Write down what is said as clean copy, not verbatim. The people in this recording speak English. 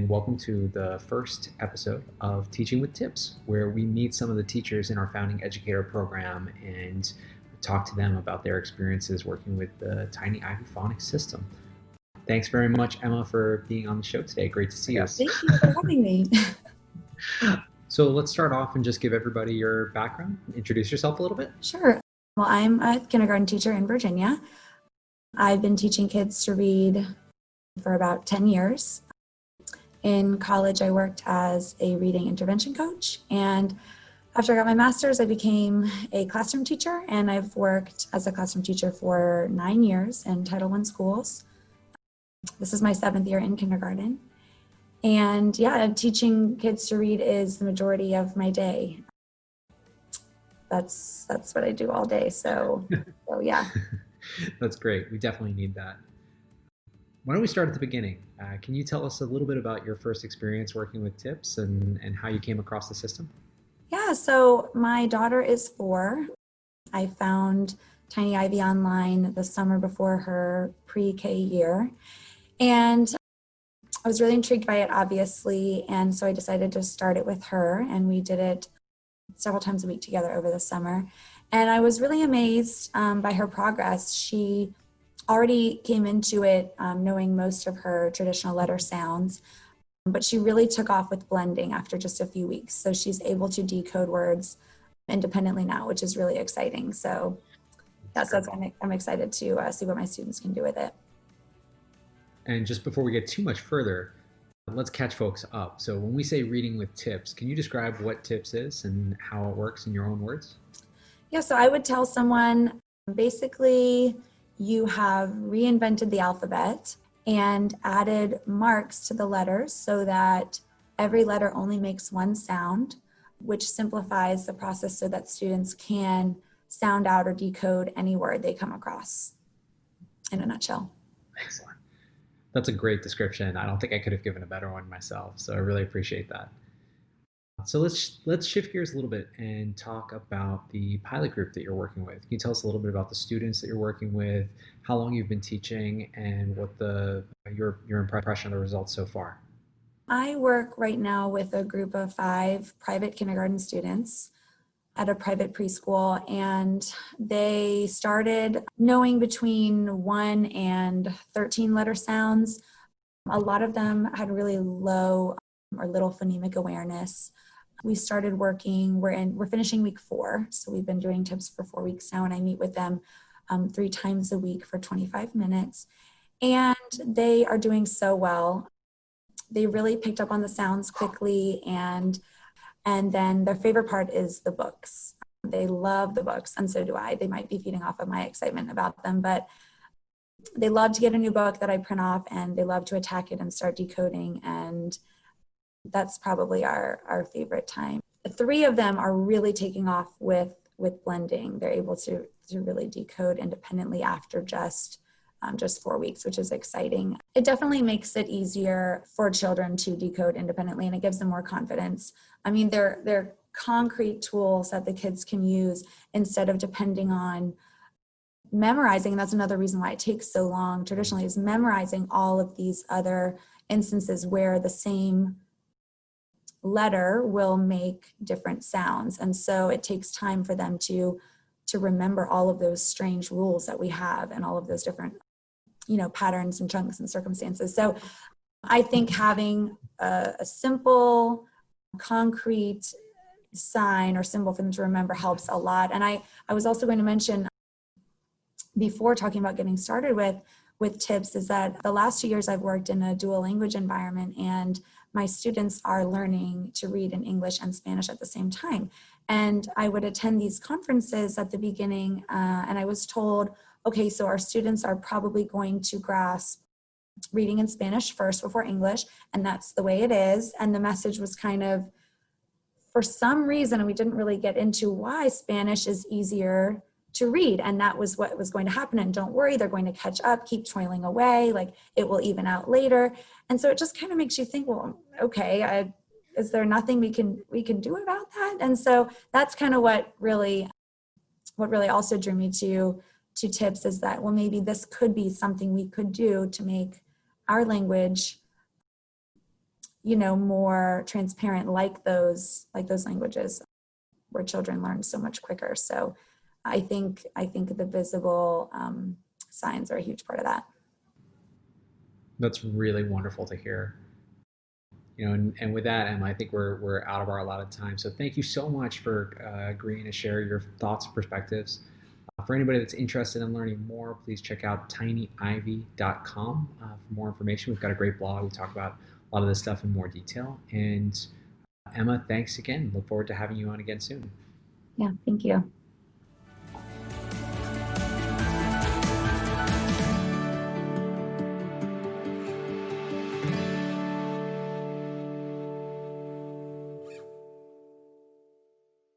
and welcome to the first episode of Teaching with Tips, where we meet some of the teachers in our Founding Educator program and talk to them about their experiences working with the TinyIvy phonics system. Thanks very much, Emma, for being on the show today. Great to see you. Thank you for having me. So let's start off and just give everybody your background. Introduce yourself a little bit. Sure. Well, I'm a kindergarten teacher in Virginia. I've been teaching kids to read for about 10 years. In college, I worked as a reading intervention coach, and after I got my master's, I became a classroom teacher, and I've worked as a classroom teacher for 9 years in Title I schools. This is my 7th year in kindergarten. And yeah, teaching kids to read is the majority of my day. That's what I do all day. So yeah. That's great. We definitely need that. Why don't we start at the beginning? Can you tell us a little bit about your first experience working with TIPS and how you came across the system? Yeah, so my daughter is 4. I found TinyIvy online the summer before her pre-K year. And I was really intrigued by it, obviously. And so I decided to start it with her. And we did it several times a week together over the summer. And I was really amazed by her progress. She already came into it knowing most of her traditional letter sounds, but she really took off with blending after just a few weeks. So she's able to decode words independently now, which is really exciting. So I'm excited to see what my students can do with it. And just before we get too much further, let's catch folks up. So when we say reading with TIPS, can you describe what TIPS is and how it works in your own words? Yeah, so I would tell someone, basically, you have reinvented the alphabet and added marks to the letters so that every letter only makes one sound, which simplifies the process so that students can sound out or decode any word they come across, in a nutshell. Excellent. That's a great description. I don't think I could have given a better one myself, so I really appreciate that. So let's shift gears a little bit and talk about the pilot group that you're working with. Can you tell us a little bit about the students that you're working with, how long you've been teaching, and what your impression of the results so far? I work right now with a group of 5 private kindergarten students at a private preschool, and they started knowing between 1 and 13 letter sounds. A lot of them had really low or little phonemic awareness. We started working, we're finishing week 4, so we've been doing TIPS for 4 weeks now, and I meet with them 3 times a week for 25 minutes, and they are doing so well. They really picked up on the sounds quickly, and then their favorite part is the books. They love the books, and so do I. They might be feeding off of my excitement about them, but they love to get a new book that I print off, and they love to attack it and start decoding, and that's probably our favorite time. 3 of them are really taking off with blending. They're able to really decode independently after just 4 weeks, which is exciting. It definitely makes it easier for children to decode independently, and it gives them more confidence. I mean, they're concrete tools that the kids can use instead of depending on memorizing. And that's another reason why it takes so long traditionally, is memorizing all of these other instances where the same letter will make different sounds. And so it takes time for them to remember all of those strange rules that we have and all of those different patterns and chunks and circumstances. So I think having a simple, concrete sign or symbol for them to remember helps a lot. And I was also going to mention before talking about getting started with TIPS is that the last 2 years I've worked in a dual language environment, and my students are learning to read in English and Spanish at the same time. And I would attend these conferences at the beginning, and I was told, okay, so our students are probably going to grasp reading in Spanish first before English, and that's the way it is. And the message was kind of, for some reason, and we didn't really get into why, Spanish is easier to read, and that was what was going to happen. And don't worry, they're going to catch up, keep toiling away, like it will even out later. And so it just kind of makes you think, well, okay, is there nothing we can do about that? And so that's kind of what really also drew me to TIPS, is that, well, maybe this could be something we could do to make our language more transparent, like those languages where children learn so much quicker. So I think the visible signs are a huge part of that. That's really wonderful to hear. And with that, Emma, I think we're out of our allotted time. So thank you so much for agreeing to share your thoughts and perspectives. For anybody that's interested in learning more, please check out tinyivy.com for more information. We've got a great blog. We talk about a lot of this stuff in more detail. And Emma, thanks again. Look forward to having you on again soon. Yeah, thank you.